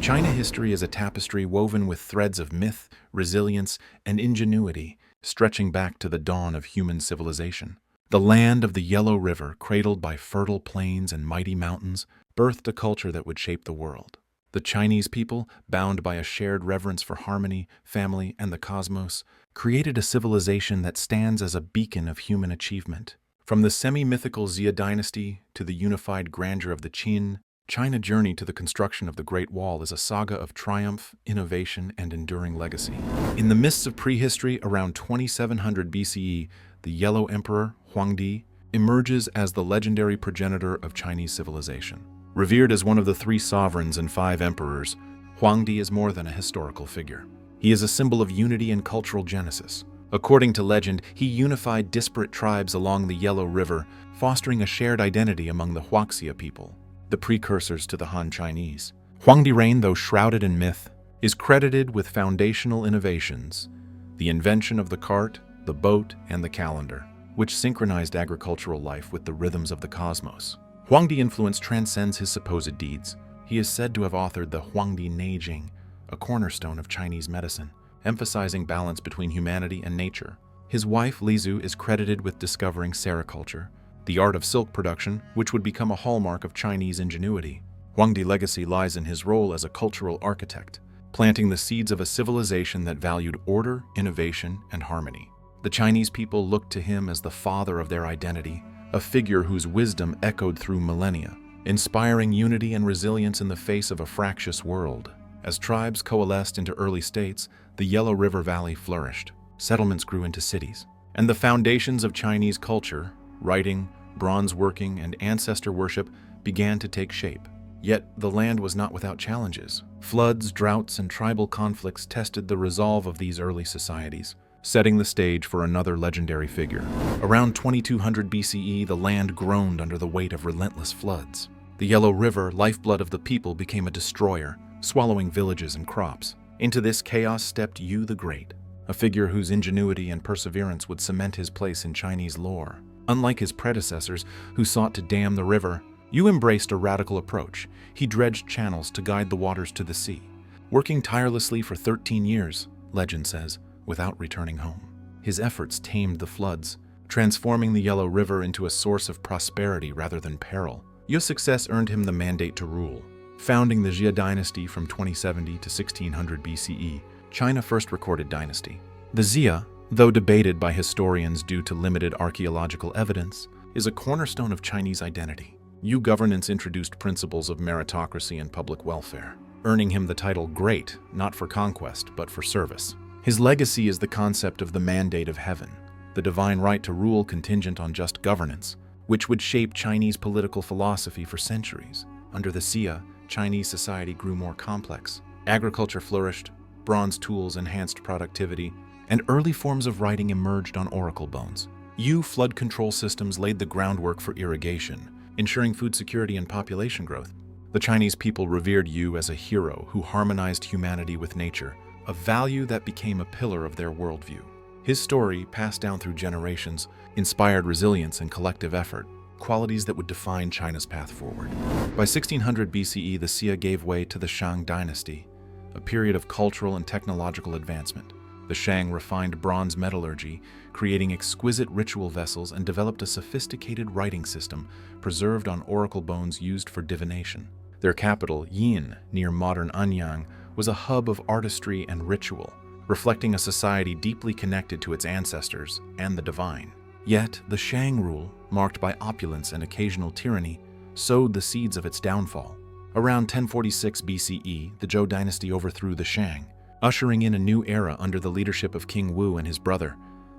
China history is a tapestry woven with threads of myth, resilience, and ingenuity, stretching back to the dawn of human civilization. The land of the Yellow River, cradled by fertile plains and mighty mountains, birthed a culture that would shape the world. The Chinese people, bound by a shared reverence for harmony, family, and the cosmos, created a civilization that stands as a beacon of human achievement. From the semi-mythical Xia dynasty to the unified grandeur of the Qin, China's journey to the construction of the Great Wall is a saga of triumph, innovation, and enduring legacy. In the mists of prehistory, around 2700 BCE, the Yellow Emperor, Huangdi, emerges as the legendary progenitor of Chinese civilization. Revered as one of the 3 sovereigns and 5 emperors, Huangdi is more than a historical figure. He is a symbol of unity and cultural genesis. According to legend, he unified disparate tribes along the Yellow River, fostering a shared identity among the Huaxia people, the precursors to the Han Chinese. Huangdi's reign, though shrouded in myth, is credited with foundational innovations: the invention of the cart, the boat, and the calendar, which synchronized agricultural life with the rhythms of the cosmos. Huangdi's influence transcends his supposed deeds. He is said to have authored the Huangdi Neijing, a cornerstone of Chinese medicine, emphasizing balance between humanity and nature. His wife, Lizu, is credited with discovering sericulture, the art of silk production, which would become a hallmark of Chinese ingenuity. Huangdi's legacy lies in his role as a cultural architect, planting the seeds of a civilization that valued order, innovation, and harmony. The Chinese people looked to him as the father of their identity, a figure whose wisdom echoed through millennia, inspiring unity and resilience in the face of a fractious world. As tribes coalesced into early states, the Yellow River Valley flourished. Settlements grew into cities, and the foundations of Chinese culture, writing, bronze working, and ancestor worship began to take shape. Yet the land was not without challenges. Floods, droughts, and tribal conflicts tested the resolve of these early societies, setting the stage for another legendary figure. Around 2200 BCE, the land groaned under the weight of relentless floods. The Yellow River, lifeblood of the people, became a destroyer, swallowing villages and crops. Into this chaos stepped Yu the Great, a figure whose ingenuity and perseverance would cement his place in Chinese lore. Unlike his predecessors, who sought to dam the river, Yu embraced a radical approach. He dredged channels to guide the waters to the sea, working tirelessly for 13 years, legend says, without returning home. His efforts tamed the floods, transforming the Yellow River into a source of prosperity rather than peril. Yu's success earned him the mandate to rule. Founding the Xia dynasty from 2070 to 1600 BCE, China's first recorded dynasty. The Xia, though debated by historians due to limited archaeological evidence, is a cornerstone of Chinese identity. Yu governance introduced principles of meritocracy and public welfare, earning him the title Great, not for conquest, but for service. His legacy is the concept of the mandate of heaven, the divine right to rule contingent on just governance, which would shape Chinese political philosophy for centuries. Under the Xia, Chinese society grew more complex. Agriculture flourished, bronze tools enhanced productivity, and early forms of writing emerged on oracle bones. Yu flood control systems laid the groundwork for irrigation, ensuring food security and population growth. The Chinese people revered Yu as a hero who harmonized humanity with nature, a value that became a pillar of their worldview. His story, passed down through generations, inspired resilience and collective effort, qualities that would define China's path forward. By 1600 BCE, the Xia gave way to the Shang dynasty, a period of cultural and technological advancement. The Shang refined bronze metallurgy, creating exquisite ritual vessels, and developed a sophisticated writing system preserved on oracle bones used for divination. Their capital, Yin, near modern Anyang, was a hub of artistry and ritual, reflecting a society deeply connected to its ancestors and the divine. Yet, the Shang rule, marked by opulence and occasional tyranny, sowed the seeds of its downfall. Around 1046 BCE, the Zhou dynasty overthrew the Shang, ushering in a new era under the leadership of King Wu and his brother,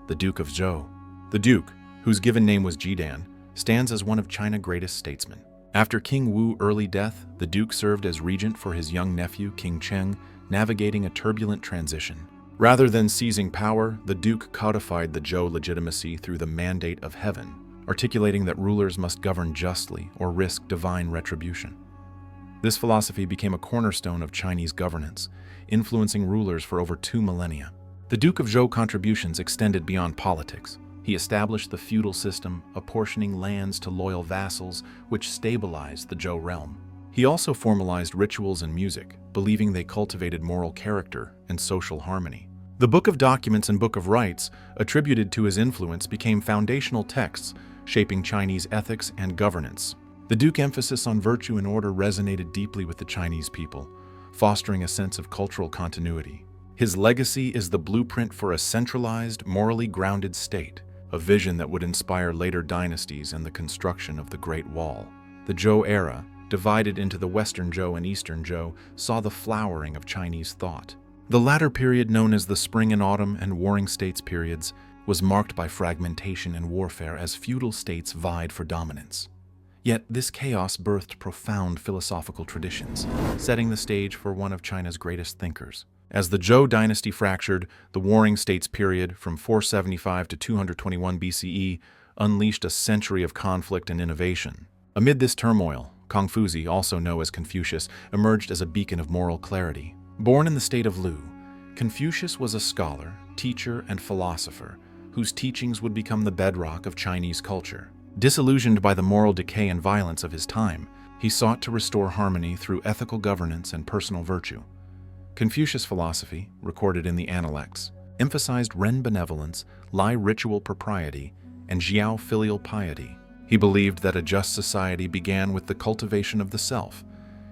the Duke of Zhou. The Duke, whose given name was Jidan, stands as one of China's greatest statesmen. After King Wu's early death, the Duke served as regent for his young nephew, King Cheng, navigating a turbulent transition. Rather than seizing power, the Duke codified the Zhou legitimacy through the mandate of heaven, articulating that rulers must govern justly or risk divine retribution. This philosophy became a cornerstone of Chinese governance, influencing rulers for over 2 millennia. The Duke of Zhou contributions extended beyond politics. He established the feudal system, apportioning lands to loyal vassals, which stabilized the Zhou realm. He also formalized rituals and music, believing they cultivated moral character and social harmony. The Book of Documents and Book of Rites, attributed to his influence, became foundational texts shaping Chinese ethics and governance. The Duke's emphasis on virtue and order resonated deeply with the Chinese people, fostering a sense of cultural continuity. His legacy is the blueprint for a centralized, morally grounded state, a vision that would inspire later dynasties and the construction of the Great Wall. The Zhou era, divided into the Western Zhou and Eastern Zhou, saw the flowering of Chinese thought. The latter period, known as the Spring and Autumn and Warring States periods, was marked by fragmentation and warfare as feudal states vied for dominance. Yet this chaos birthed profound philosophical traditions, setting the stage for one of China's greatest thinkers. As the Zhou dynasty fractured, the Warring States period, from 475 to 221 BCE, unleashed a century of conflict and innovation. Amid this turmoil, Confucius, also known as Confucius, emerged as a beacon of moral clarity. Born in the state of Lu, Confucius was a scholar, teacher, and philosopher whose teachings would become the bedrock of Chinese culture. Disillusioned by the moral decay and violence of his time, he sought to restore harmony through ethical governance and personal virtue. Confucius' philosophy, recorded in the Analects, emphasized Ren benevolence, Lai ritual propriety, and Xiao filial piety. He believed that a just society began with the cultivation of the self,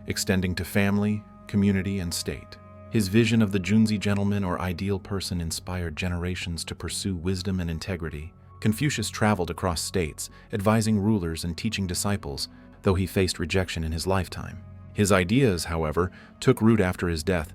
extending to family, community, and state. His vision of the Junzi gentleman or ideal person inspired generations to pursue wisdom and integrity. Confucius traveled across states, advising rulers and teaching disciples, though he faced rejection in his lifetime. His ideas, however, took root after his death,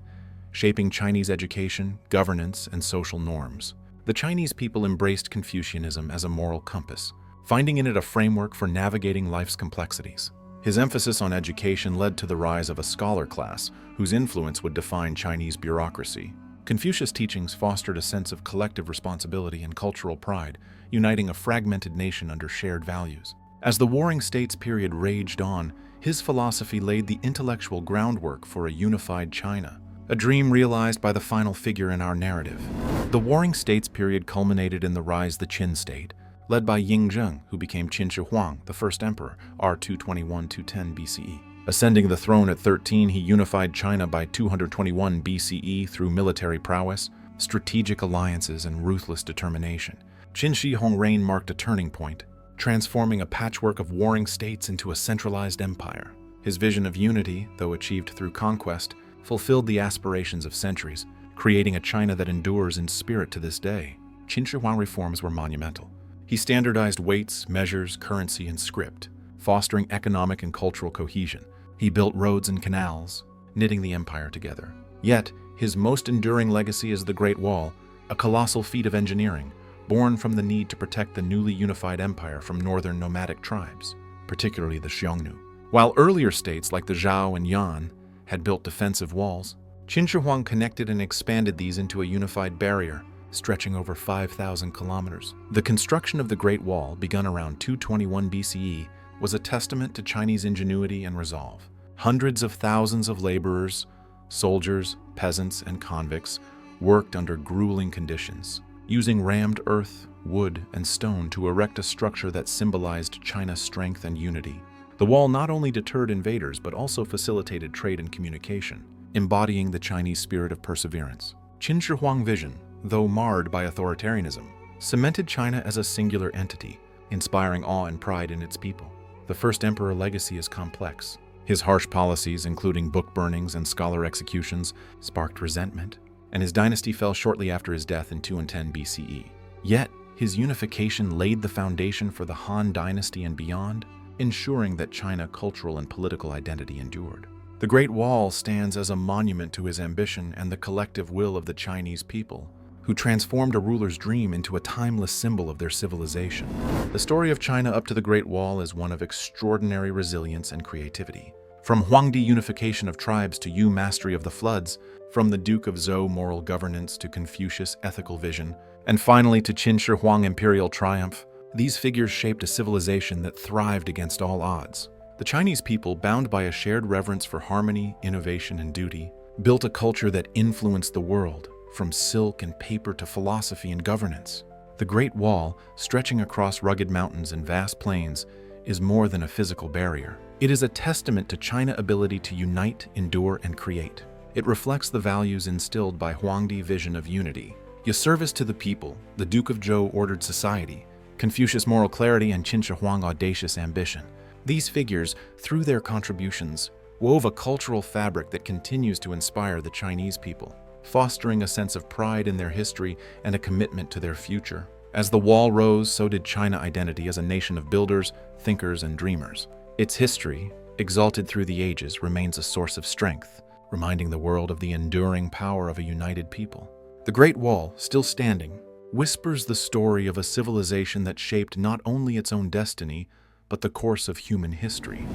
shaping Chinese education, governance, and social norms. The Chinese people embraced Confucianism as a moral compass, finding in it a framework for navigating life's complexities. His emphasis on education led to the rise of a scholar class whose influence would define Chinese bureaucracy. Confucius' teachings fostered a sense of collective responsibility and cultural pride, uniting a fragmented nation under shared values. As the Warring States period raged on, his philosophy laid the intellectual groundwork for a unified China, a dream realized by the final figure in our narrative. The Warring States period culminated in the rise of the Qin state, led by Yingzheng, who became Qin Shi Huang, the first emperor, R221-210 BCE. Ascending the throne at 13, he unified China by 221 BCE through military prowess, strategic alliances, and ruthless determination. Qin Shi Huang's reign marked a turning point, transforming a patchwork of warring states into a centralized empire. His vision of unity, though achieved through conquest, fulfilled the aspirations of centuries, creating a China that endures in spirit to this day. Qin Shi Huang reforms were monumental. He standardized weights, measures, currency, and script, fostering economic and cultural cohesion. He built roads and canals, knitting the empire together. Yet, his most enduring legacy is the Great Wall, a colossal feat of engineering, born from the need to protect the newly unified empire from northern nomadic tribes, particularly the Xiongnu. While earlier states like the Zhao and Yan had built defensive walls, Qin Shi Huang connected and expanded these into a unified barrier, stretching over 5,000 kilometers. The construction of the Great Wall, begun around 221 BCE, was a testament to Chinese ingenuity and resolve. Hundreds of thousands of laborers, soldiers, peasants, and convicts worked under grueling conditions, using rammed earth, wood, and stone to erect a structure that symbolized China's strength and unity. The wall not only deterred invaders but also facilitated trade and communication, embodying the Chinese spirit of perseverance. Qin Shi Huang's vision, though marred by authoritarianism, cemented China as a singular entity, inspiring awe and pride in its people. The first emperor legacy is complex. His harsh policies, including book burnings and scholar executions, sparked resentment, and his dynasty fell shortly after his death in 210 BCE. Yet, his unification laid the foundation for the Han Dynasty and beyond, ensuring that China's cultural and political identity endured. The Great Wall stands as a monument to his ambition and the collective will of the Chinese people, who transformed a ruler's dream into a timeless symbol of their civilization. The story of China up to the Great Wall is one of extraordinary resilience and creativity. From Huangdi unification of tribes to Yu mastery of the floods, from the Duke of Zhou moral governance to Confucius ethical vision, and finally to Qin Shi Huang imperial triumph, these figures shaped a civilization that thrived against all odds. The Chinese people, bound by a shared reverence for harmony, innovation, and duty, built a culture that influenced the world, from silk and paper to philosophy and governance. The Great Wall, stretching across rugged mountains and vast plains, is more than a physical barrier. It is a testament to China's ability to unite, endure, and create. It reflects the values instilled by Huangdi vision of unity. Service to the people, the Duke of Zhou ordered society, Confucius moral clarity, and Qin Shi Huang audacious ambition. These figures, through their contributions, wove a cultural fabric that continues to inspire the Chinese people, fostering a sense of pride in their history and a commitment to their future. As the wall rose, so did China's identity as a nation of builders, thinkers, and dreamers. Its history, exalted through the ages, remains a source of strength, reminding the world of the enduring power of a united people. The Great Wall, still standing, whispers the story of a civilization that shaped not only its own destiny, but the course of human history.